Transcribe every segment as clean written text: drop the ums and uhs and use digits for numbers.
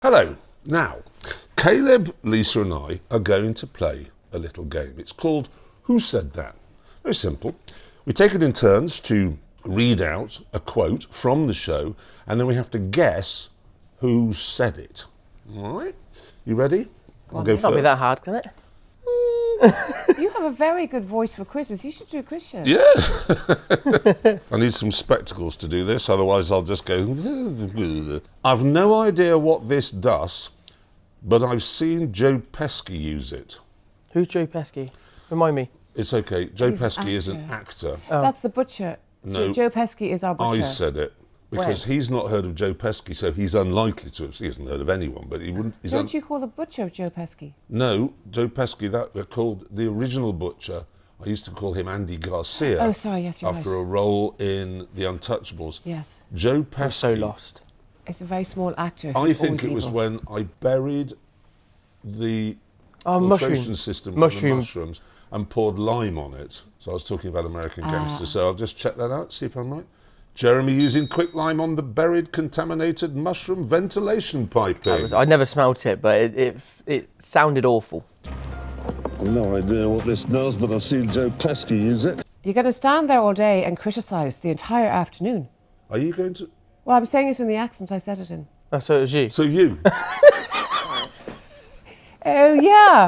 Hello. Now, Kaleb, Lisa and I are going to play a little game. It's called Who Said That? Very simple. We take it in turns to read out a quote from the show and then we have to guess who said it. All right? You ready? I'll go first. Can't be that hard, can it? You have a very good voice for quizzes. You should do a quiz show. Yes. I need some spectacles to do this, otherwise I'll just go... I've no idea what this does, but I've seen Joe Pesci use it. Who's Joe Pesci? Remind me. It's okay. Joe He's Pesci an is an actor. actor. Oh. That's the butcher. No. Joe Pesci is our butcher. I said it. Because he's not heard of Joe Pesci, so he's unlikely to have. He hasn't heard of anyone, but he wouldn't. Don't you call the butcher Joe Pesci? No, Joe Pesci. That they're called the original butcher. I used to call him Andy Garcia. Oh, sorry. Yes, you're after right. a role in The Untouchables. Yes. Joe I'm Pesci. so lost. It's a very small actor. I who's think always it was evil. when I buried the filtration mushroom. system from the mushrooms and poured lime on it. So I was talking about American Gangster. So I'll just check that out, see if I'm right. Jeremy using quicklime on the buried contaminated mushroom ventilation piping. I never smelt it, but it sounded awful. No idea what this does, but I've seen Joe Pesci use it. You're going to stand there all day and criticise the entire afternoon. Are you going to? Well, I'm saying it in the accent I said it in. Oh, so it was you. So you? Oh, yeah.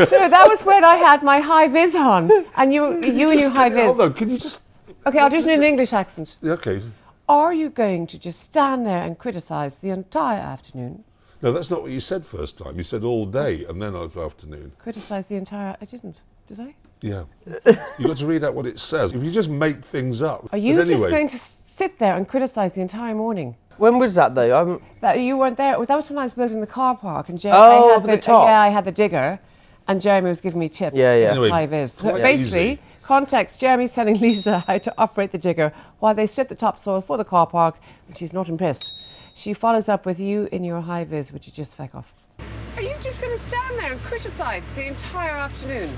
So that was when I had my high vis on. And you and your high vis. Hold on, can you just... Okay, I'll do it in an English accent. Okay. Are you going to just stand there and criticise the entire afternoon? No, that's not what you said first time. You said all day and then afternoon. Criticise the entire... I didn't. Did I? Yeah. You've got to read out what it says. If you just make things up... Are you But just anyway, going to sit there and criticise the entire morning? When was that though? That you weren't there. That was when I was building the car park, and Jeremy. Oh, I had up at the top. Yeah, I had the digger, and Jeremy was giving me tips. Yeah, yeah. Anyway, High vis. So quite basically, easy. context: Jeremy's telling Lisa how to operate the digger while they strip the topsoil for the car park, and she's not impressed. She follows up with you in your high vis, which you just feck off. Are you just going to stand there and criticise the entire afternoon?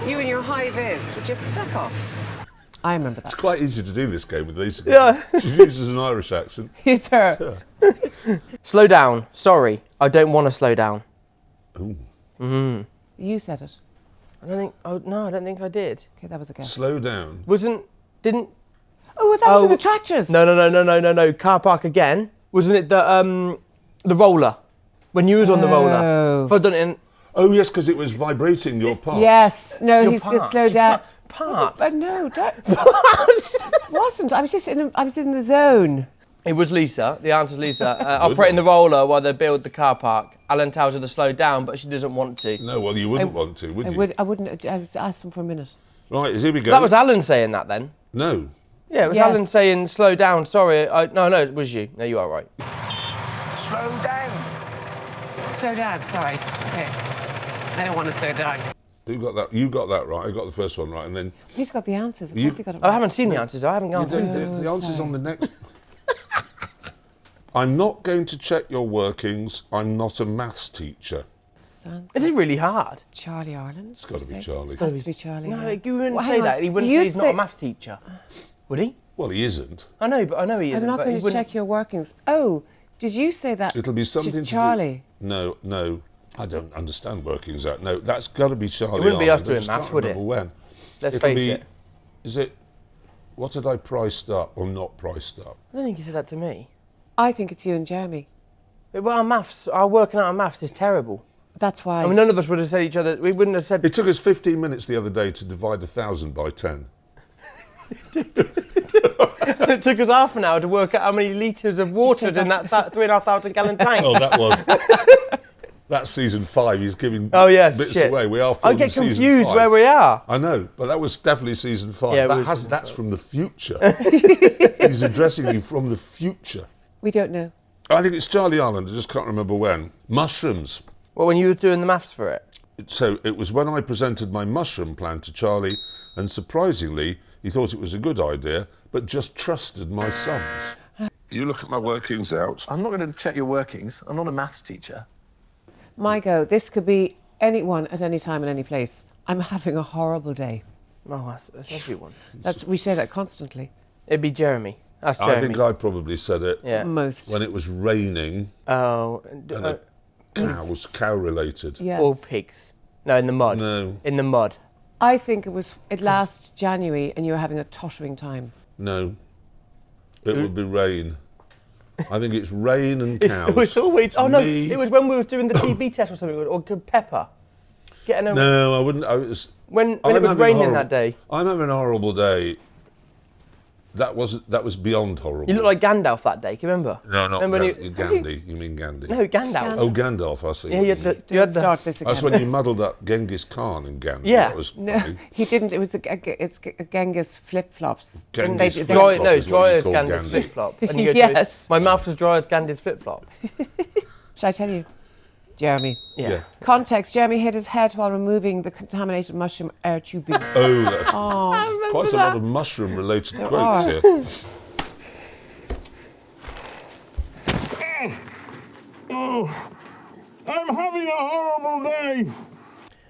You in your high vis, would you feck off? I remember that. It's quite easy to do this game with Lisa. Yeah. She uses an Irish accent. It's her. Slow down. Sorry, I don't want to slow down. Ooh. You said it. I don't think. Oh no, I don't think I did. Okay, that was a guess. Slow down. Didn't. Oh, that was in the tractors. No. Car park again. Wasn't it the roller? When you was on the roller. Oh. If I'd done it in. Oh, yes, because it was vibrating your parts. Yes. No, Your he said parts. slow You down. Parts. No, don't. Wasn't. I was just in the zone. It was Lisa. The answer's Lisa. Operating the roller while they build the car park. Alan tells her to slow down, but she doesn't want to. No, well, you wouldn't want to, would you? I wouldn't. I was asked him for a minute. Right, here we go. That was Alan saying that then. No. Yeah, it was Yes. Alan saying slow down. Sorry. No, it was you. No, you are right. Slow down. Slow down. Sorry. Okay. I don't want to slow down. Who got that? You got that right. I got the first one right, and then He's got the answers. Of You- course he got it I right. haven't seen the answers. I haven't you gone through. don't, the answer's on the next. I'm not going to check your workings. I'm not a maths teacher. Sounds This like is really hard. Charlie Ireland. It's got to be Charlie. Has to be Charlie. No, yeah. you wouldn't Well, say hang that. on. He wouldn't You'd say he's not a maths teacher. Would he? Well, he isn't. I know he isn't. I'm not but going he to wouldn't. check your workings. Oh, did you say that? It'll be something to to do- Charlie. No. I don't understand workings out. No, that's got to be Charlie. It wouldn't be us Ireland. I doing just maths, can't would it? remember When? Let's It'll face be, it. Is it? What had I priced up or not priced up? I don't think he said that to me. I think it's you and Jeremy. Well, our working out on maths is terrible. That's why. I mean, none of us would have said each other. We wouldn't have said. It took us 15 minutes the other day to divide 1,000 by 10. It took us half an hour to work out how many litres of water said in that 3,500 gallon tank. Oh, that was. That's season 5. He's giving Oh, yeah, bits shit. away. We are I filming get season confused 5. where we are. I know, but that was definitely season 5. Yeah, it was That's from the future. He's addressing you from the future. we don't know. I think it's Charlie Ireland. I just can't remember when. Mushrooms. Well, when you were doing the maths for it. So it was when I presented my mushroom plan to Charlie, and surprisingly, he thought it was a good idea, but just trusted my sums. You look at my workings out. I'm not going to check your workings. I'm not a maths teacher. My go. This could be anyone at any time and any place. I'm having a horrible day. Oh, that's everyone. We say that constantly. It'd be Jeremy. That's I Jeremy. think I probably said it Yeah. Most. when it was raining. Oh. And Cows, cow-related. Yes. Or pigs. No, in the mud. No. In the mud. I think it last January and you were having a tottering time. No. It would be rain. I think it's rain and cows. It was always. Oh no! Me. It was when we were doing the TB test or something, or pepper. Getting a. No, I wouldn't. I was. When I'm it was having raining horrible- that day. I'm having a horrible day. That was beyond horrible. You looked like Gandalf that day. Can you remember? No, not Remember Gandhi. You mean Gandhi? No, Gandalf. Oh, Gandalf, I see. Yeah, what you you had mean. the. You had the Start this again. That's when you muddled up Genghis Khan and Gandhi. Yeah. That was No, funny. he didn't. It was it's Genghis flip-flops. Genghis They- flip-flop Dry, no, is what dry you as call Gandhi's Gandhi. flip flop. And you go to Yes. my mouth was dry as Gandhi's flip flop. Shall I tell you? Jeremy. Yeah. Context, Jeremy hit his head while removing the contaminated mushroom air tubing. Oh, that's Oh, quite a lot of mushroom-related quotes are. here. I'm having a horrible day.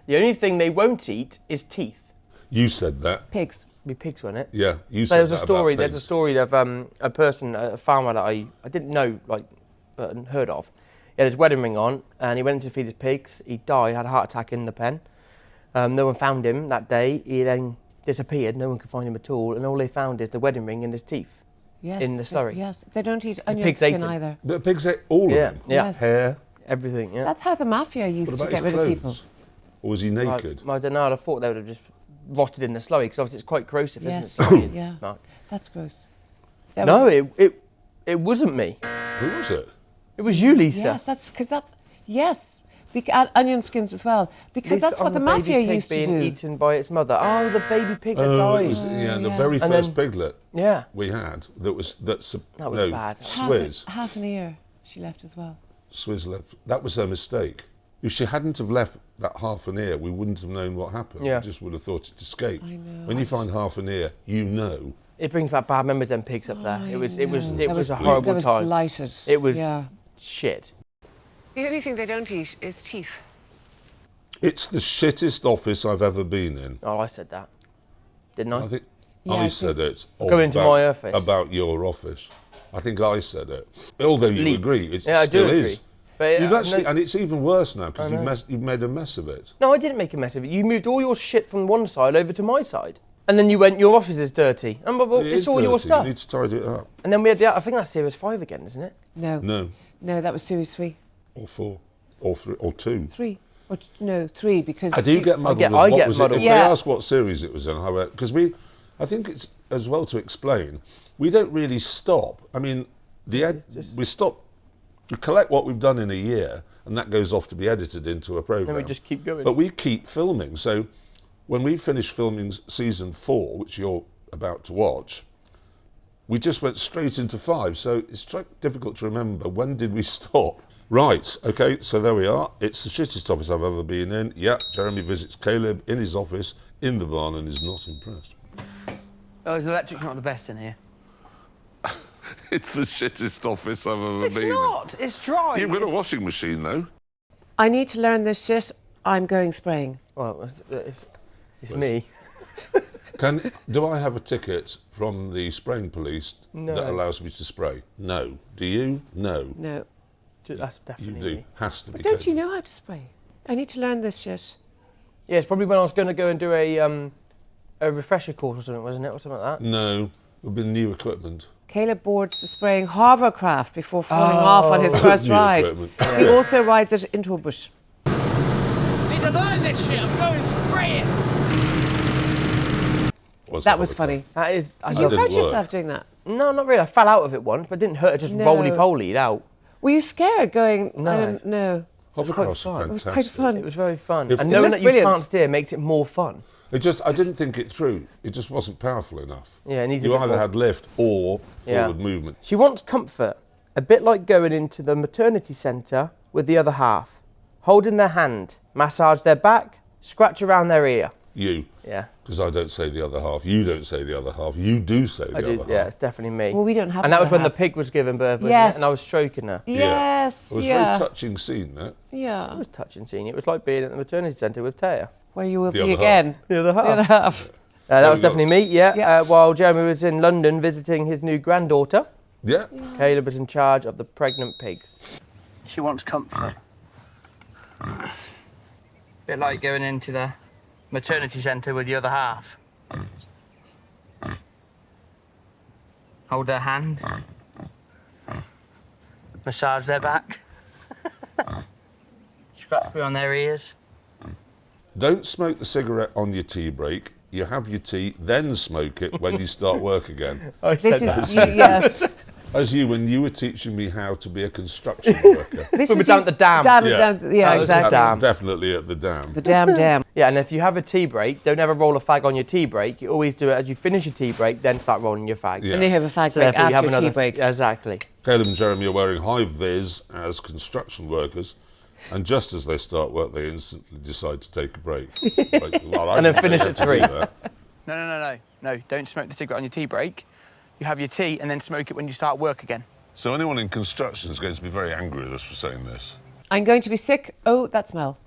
The only thing they won't eat is teeth. You said that. pigs. Be pigs, won't it? Yeah, you So said there's a that story. about There's a pigs. story of a person, a farmer that I didn't know, like, but heard of. He had his wedding ring on, and he went to feed his pigs. He died, had a heart attack in the pen. No one found him that day. He then disappeared. No one could find him at all, and all they found is the wedding ring and his teeth. Yes. In the slurry. Yes. They don't eat onion pigs ate skin him. either. The pigs ate all Yeah, of them. yeah. Yes. Hair. Everything. Yeah. That's how the mafia used What to about get his rid of clothes? people. Or was he naked? I don't know. I'd have thought they would have just rotted in the slurry because obviously it's quite corrosive, Yes. isn't it? Yeah. Mark? That's gross. That No, was- it wasn't me. Who was it? It was you, Lisa. Yes, that's because that. Yes, onion skins as well. Because Lisa, that's what on the baby mafia pig used to being do. eaten by its mother. Oh, the baby pig that Oh, died. it was, yeah, the yeah. very And first then- piglet Yeah. we had that was That was no bad. Swizz. Half an ear she left as well. Swizz left. That was her mistake. If she hadn't have left that half an ear, we wouldn't have known what happened. Yeah. We just would have thought it escaped. I know. When you find half an ear, you know. It brings back bad memories. Them pigs up there. It was That a that horrible was time. blighted. It was Yeah. shit. The only thing they don't eat is teeth. It's the shittest office I've ever been in. Oh, I said that, didn't I? I think Yeah, I I said it. Go into my office. About your office. I think I said it. Although you Leak. agree, it Yeah, I do still agree. is. But You've actually, no, and it's even worse now because I know. you've made a mess of it. no, I didn't make a mess of it. You moved all your shit from one side over to my side, and then you went, "Your office is dirty." And well, It it's is all your dirty. stuff. You need to tidy it up. And then we had I think that's series 5 again, isn't it? No. No, No, that was series 3. or 4, or 3, or 2. 3. Or no, 3 because. I do get muddled. get- with I what get was muddled. It? If Yeah. they ask what series it was in, because I think it's as well to explain. We don't really stop. I mean, we stop. We collect what we've done in a year, and that goes off to be edited into a program. Then we just keep going. But we keep filming. So when we finish filming season 4, which you're about to watch, we just went straight into 5. So it's difficult to remember when did we stop. Right, okay, so there we are. It's the shittest office I've ever been in. Yeah, Jeremy visits Kaleb in his office in the barn and is not impressed. Oh, the electric's not the best in here. It's the shittest office I've ever It's not. It's dry. You've got a washing machine, though. I need to learn this shit. I'm going spraying. Well, it's me. Do I have a ticket from the spraying police No. that allows me to spray? No. Do you? No. No. That's You definitely do. me. Has to be. Don't you Kaleb. know how to spray? I need to learn this shit. Yeah, it's probably when I was going to go and do a refresher course or something, wasn't it, or something like that? No. It would be new equipment. Caleb boards the spraying hovercraft before falling off on his first New ride. equipment. He also rides it into a bush. Need to learn this shit. I'm going spraying. That was funny. That is. Did That you didn't hurt work. yourself doing that? No, not really. I fell out of it once, but it didn't hurt. It just No. roly-polied out. Were you scared going? No. I don't know. Hovercrafts fun. are It was fantastic. quite fun. It was very fun. If- And It knowing looked that you brilliant. can't steer makes it more fun. I didn't think it through. It just wasn't powerful enough. Yeah, it needs a You bit either more. had lift or Yeah. forward movement. She wants comfort, a bit like going into the maternity centre with the other half, holding their hand, massage their back, scratch around their ear. You. Yeah, Because I don't say the other half. You don't say the other half. You do say the I other do. half. Yeah, it's definitely me. Well, we don't have. And that was another when the half. pig was giving birth, wasn't Yes. it? And I was stroking her. Yes. It was a yeah. very touching scene, that. Yeah. It was touching seeing it. It was like being at the maternity centre with Taya. Where you will The be other again. The other half. The other half. That There was we go. definitely me, yeah. Yeah. While Jeremy was in London visiting his new granddaughter, Yeah. Caleb was in charge of the pregnant pigs. She wants comfort. Bit like going into the maternity centre with the other half. Hold their hand. Massage their back. Scratch me on their ears. Don't smoke the cigarette on your tea break. You have your tea, then smoke it when you start work again. This is yes. As when you were teaching me how to be a construction worker. This When we're was down at the dam. Yeah, exactly. Definitely at the dam. The dam. Yeah, and if you have a tea break, don't ever roll a fag on your tea break. You always do it as you finish your tea break, then start rolling your fag. Yeah. And you have a fag So break therefore you have after another tea break. Exactly. Caleb and Jeremy are wearing high vis as construction workers, and just as they start work, they instantly decide to take a break. And then finish at 3. No, don't smoke the cigarette on your tea break. You have your tea and then smoke it when you start work again. So anyone in construction is going to be very angry with us for saying this. I'm going to be sick. Oh, that smell.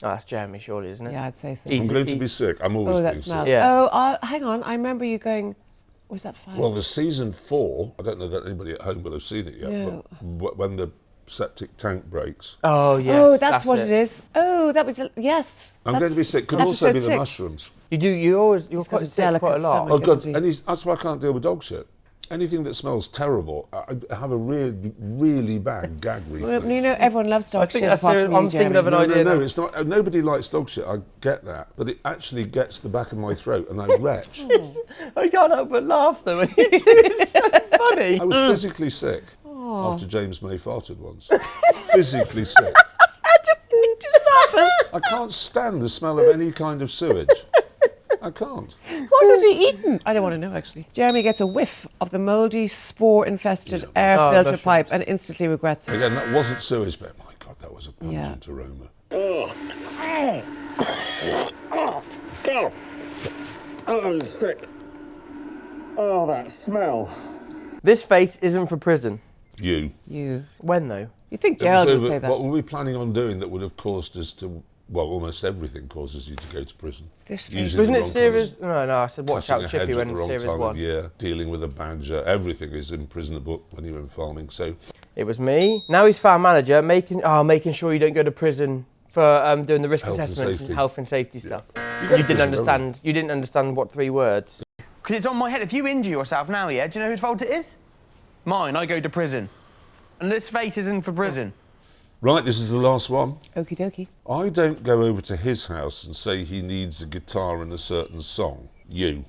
Oh, that's Jeremy, surely, isn't it? Yeah, I'd say so. Easy. I'm going to be sick. I'm always Oh, being that sick. smell. Yeah. Oh, hang on. I remember you going. Was that 5? Well, the season 4, I don't know that anybody at home will have seen it yet, No. but when the septic tank breaks, Oh, yes. Oh, that's what it is. Oh, that was yes. I'm going to be that's sick. Could also be episode the 6. mushrooms. You're He's got quite a sick quite a delicate lot. stomach. Oh, God. isn't he? And that's why I can't deal with dog shit. Anything that smells terrible, I have a really, really bad gag reflex. Well, you know, everyone loves dog think shit that's apart it. from you, I'm thinking of Jeremy. an idea. No, it's not. Nobody likes dog shit. I get that, but it actually gets the back of my throat, and I retch. I can't help but laugh though when you do it. It's so funny. I was physically sick after James May farted once. Physically sick. Just laugh us. I can't stand the smell of any kind of sewage. I can't. What had he eaten? I don't want to know, actually. Jeremy ggets a whiff of the mouldy, spore-infested air filter mushrooms. pipe and instantly regrets it. Again, that wasn't sewage, but my God, that was a pungent aroma. Oh, I'm sick. Oh, that smell. This face isn't for prison. You. You. When though? You think Gerald So would say that? what were we planning on doing that would have caused us to, well, almost everything causes you to go to prison. This Using face. Wasn't the it wrong series? colours, No, I said watch cutting out a Chippy hedge at when the wrong series time 1. of year, dealing with a badger, everything is imprisonable when you're in farming. So It was me. Now he's farm manager, making sure you don't go to prison for doing the risk Health and assessments and safety. health and safety stuff. go to You didn't prison, understand. You didn't understand what 3 words. Because it's on my head. If you injure yourself now, yeah, do you know whose fault it is? Mine. I go to prison. And this face isn't for prison. right, this is the last one. Okie dokie. I don't go over to his house and say he needs a guitar in a certain song. You.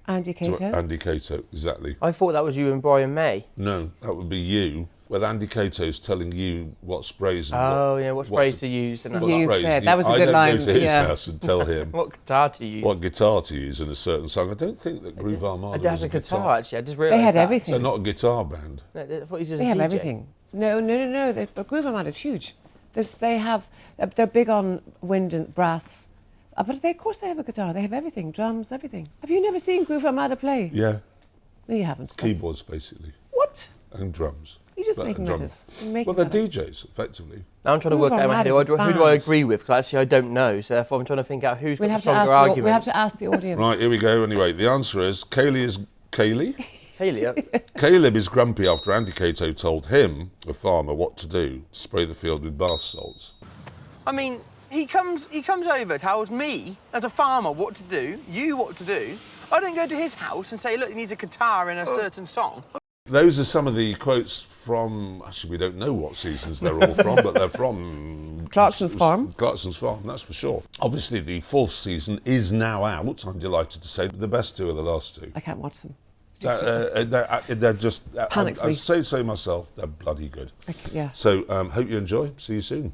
Andy Cato. Andy Cato, exactly. I thought that was you and Brian May. No, that would be you. Well, Andy Cato's telling you what sprays and Oh yeah, what sprays to use and that. what You sprays said, that was a I good don't line, go to his yeah. house and tell him What guitar to use? what guitar to use in a certain song. I don't think that Groove I Armada did was have a a guitar actually. I just realised They had that. everything. They're not a guitar band. No, I thought he was just They a have DJ. everything. No. But Groove Man is huge. They're big on wind and brass. But of course they have a guitar. They have everything, drums, everything. Have you never seen Groove Armada play? Yeah, No, you haven't. That's- keyboards basically What? and drums. You just But- making and that drums. as making Well, they're that up. DJs effectively. Now I'm trying to Groove work out Armada who is a do I band. agree with, because actually I don't know. So therefore I'm trying to think out who's We'll got have the to ask. stronger argument. We'll have to ask the audience. Right, here we go. Anyway, the answer is Kaylee. Haley, Caleb is grumpy after Andy Cato told him, a farmer, what to do: spray the field with bath salts. I mean, he comes over, tells me as a farmer what to do, you what to do. I don't go to his house and say, look, he needs a guitar in a certain song. Those are some of the quotes from, actually we don't know what seasons they're all from, but they're from Clarkson's farm. Clarkson's farm, that's for sure. Obviously the 4th season is now out, I'm delighted to say. The best 2 are the last 2. I can't watch them. It's just, They're just, Panics I me. say so myself, they're bloody good. yeah. So hope you enjoy, see you soon.